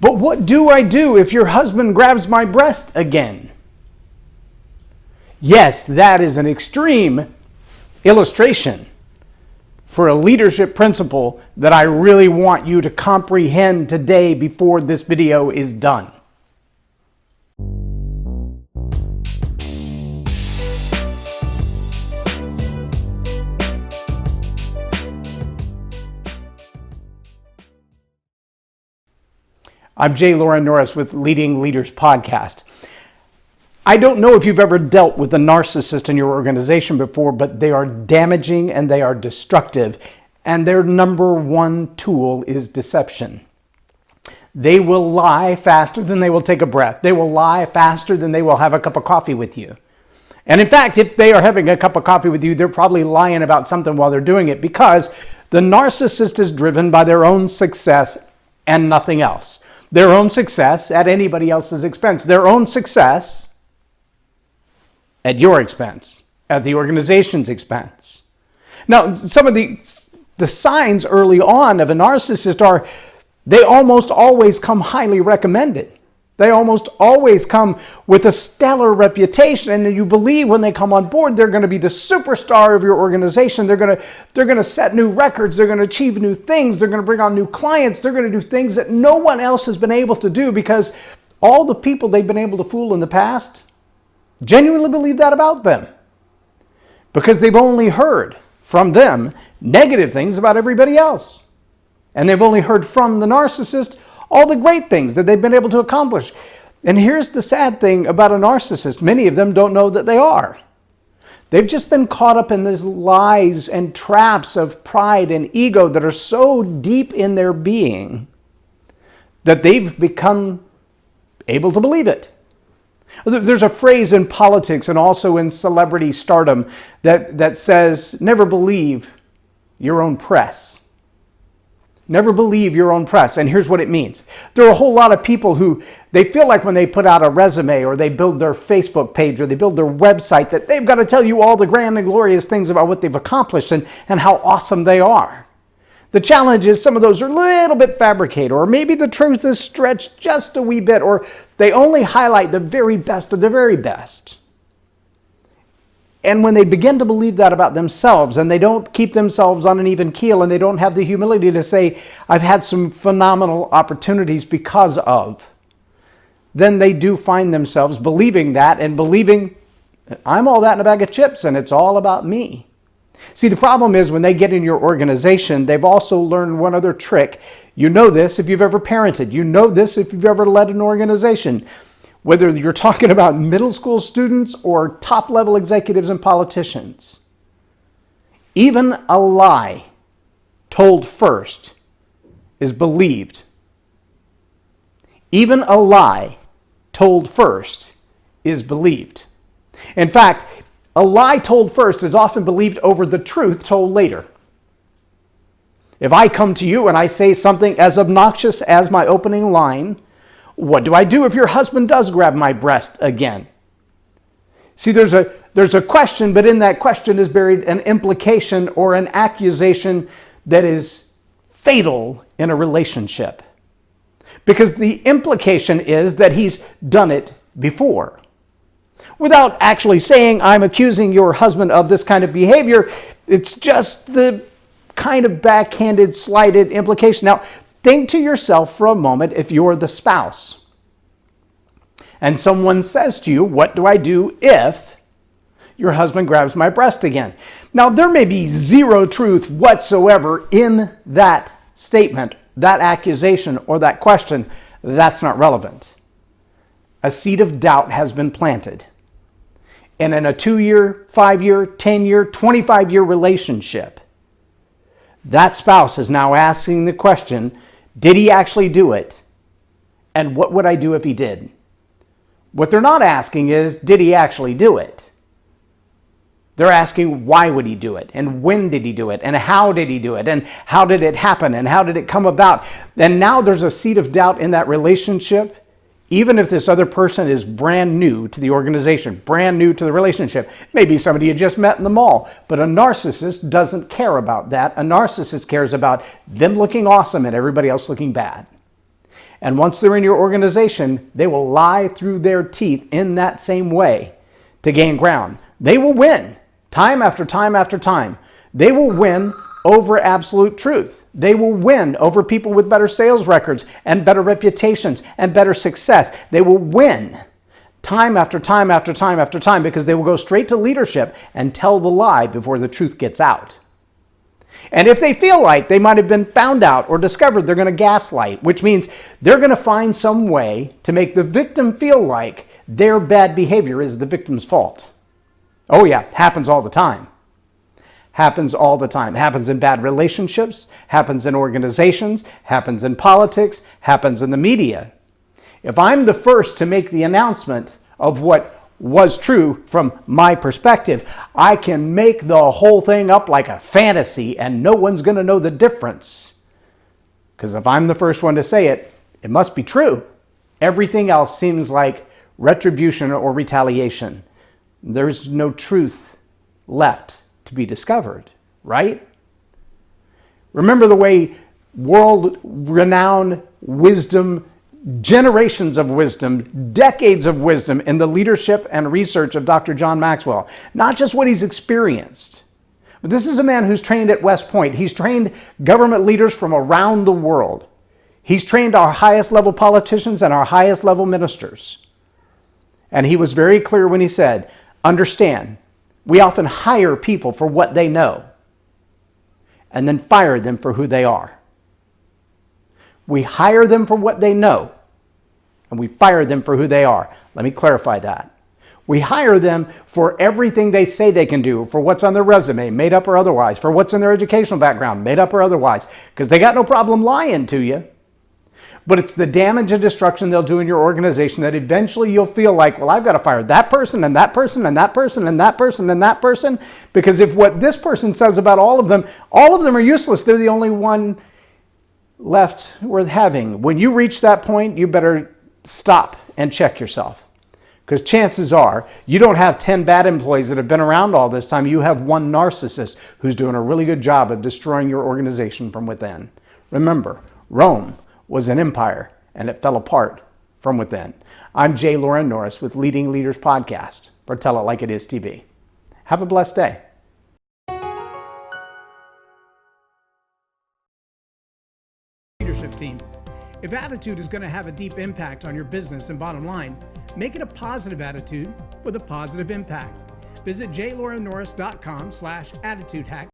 But what do I do if your husband grabs my breast again? Yes, that is an extreme illustration for a leadership principle that I really want you to comprehend today before this video is done. I'm Loren Norris with Leading Leaders Podcast. I don't know if you've ever dealt with a narcissist in your organization before, but they are damaging and they are destructive. And their number one tool is deception. They will lie faster than they will take a breath. They will lie faster than they will have a cup of coffee with you. And in fact, if they are having a cup of coffee with you, they're probably lying about something while they're doing it, because the narcissist is driven by their own success and nothing else. Their own success at anybody else's expense. Their own success at your expense, at the organization's expense. Now, some of the signs early on of a narcissist are they almost always come highly recommended. They almost always come with a stellar reputation, and you believe when they come on board they're going to be the superstar of your organization. They're going to set new records. They're going to achieve new things. They're going to bring on new clients. They're going to do things that no one else has been able to do, because all the people they've been able to fool in the past genuinely believe that about them, because they've only heard from them negative things about everybody else, and they've only heard from the narcissist all the great things that they've been able to accomplish. And here's the sad thing about a narcissist. Many of them don't know that they are. They've just been caught up in these lies and traps of pride and ego that are so deep in their being that they've become able to believe it. There's a phrase in politics and also in celebrity stardom that says, never believe your own press. Never believe your own press. And here's what it means. There are a whole lot of people who they feel like when they put out a resume or they build their Facebook page or they build their website that they've got to tell you all the grand and glorious things about what they've accomplished and how awesome they are. The challenge is some of those are a little bit fabricated, or maybe the truth is stretched just a wee bit, or they only highlight the very best of the very best. And when they begin to believe that about themselves, and they don't keep themselves on an even keel, and they don't have the humility to say, I've had some phenomenal opportunities because of, then they do find themselves believing that and believing, I'm all that in a bag of chips and it's all about me. See, the problem is when they get in your organization, they've also learned one other trick. You know this if you've ever parented. You know this if you've ever led an organization. Whether you're talking about middle school students or top-level executives and politicians, even a lie told first is believed. Even a lie told first is believed. In fact, a lie told first is often believed over the truth told later. If I come to you and I say something as obnoxious as my opening line, what do I do if your husband does grab my breast again? See, there's a question, but in that question is buried an implication or an accusation that is fatal in a relationship. Because the implication is that he's done it before. Without actually saying, I'm accusing your husband of this kind of behavior, it's just the kind of backhanded, slighted implication. Now, think to yourself for a moment if you're the spouse and someone says to you, what do I do if your husband grabs my breast again? Now, there may be zero truth whatsoever in that statement, that accusation, or that question. That's not relevant. A seed of doubt has been planted. And in a 2-year, 5-year, 10-year, 25-year relationship, that spouse is now asking the question, did he actually do it? And what would I do if he did? What they're not asking is, did he actually do it? They're asking, why would he do it? And when did he do it? And how did he do it? And how did it happen? And how did it come about? And now there's a seed of doubt in that relationship, even if this other person is brand new to the organization, brand new to the relationship. Maybe somebody you just met in the mall, but a narcissist doesn't care about that. A narcissist cares about them looking awesome and everybody else looking bad. And once they're in your organization, they will lie through their teeth in that same way to gain ground. They will win time after time after time. They will win over absolute truth. They will win over people with better sales records and better reputations and better success. They will win time after time after time after time because they will go straight to leadership and tell the lie before the truth gets out. And if they feel like they might have been found out or discovered, they're going to gaslight, which means they're going to find some way to make the victim feel like their bad behavior is the victim's fault. Oh yeah, happens all the time. Happens all the time. Happens in bad relationships, happens in organizations, happens in politics, happens in the media. If I'm the first to make the announcement of what was true from my perspective, I can make the whole thing up like a fantasy and no one's going to know the difference. Because if I'm the first one to say it, it must be true. Everything else seems like retribution or retaliation. There's no truth left to be discovered, right? Remember the way world-renowned wisdom, generations of wisdom, decades of wisdom in the leadership and research of Dr. John Maxwell. Not just what he's experienced, but this is a man who's trained at West Point. He's trained government leaders from around the world. He's trained our highest level politicians and our highest level ministers. And he was very clear when he said, understand, we often hire people for what they know and then fire them for who they are. We hire them for what they know, and we fire them for who they are. Let me clarify that. We hire them for everything they say they can do, for what's on their resume, made up or otherwise, for what's in their educational background, made up or otherwise, because they got no problem lying to you. But it's the damage and destruction they'll do in your organization that eventually you'll feel like, well, I've got to fire that person and that person and that person and that person and that person, because if what this person says about all of them are useless, they're the only one left worth having. When you reach that point, you better stop and check yourself. Because chances are you don't have 10 bad employees that have been around all this time. You have one narcissist who's doing a really good job of destroying your organization from within. Remember, Rome was an empire and it fell apart from within. I'm Loren Norris with Leading Leaders Podcast for Tell It Like It Is TV. Have a blessed day. Leadership team. If attitude is going to have a deep impact on your business and bottom line, make it a positive attitude with a positive impact. Visit jlorennorris.com/attitude hack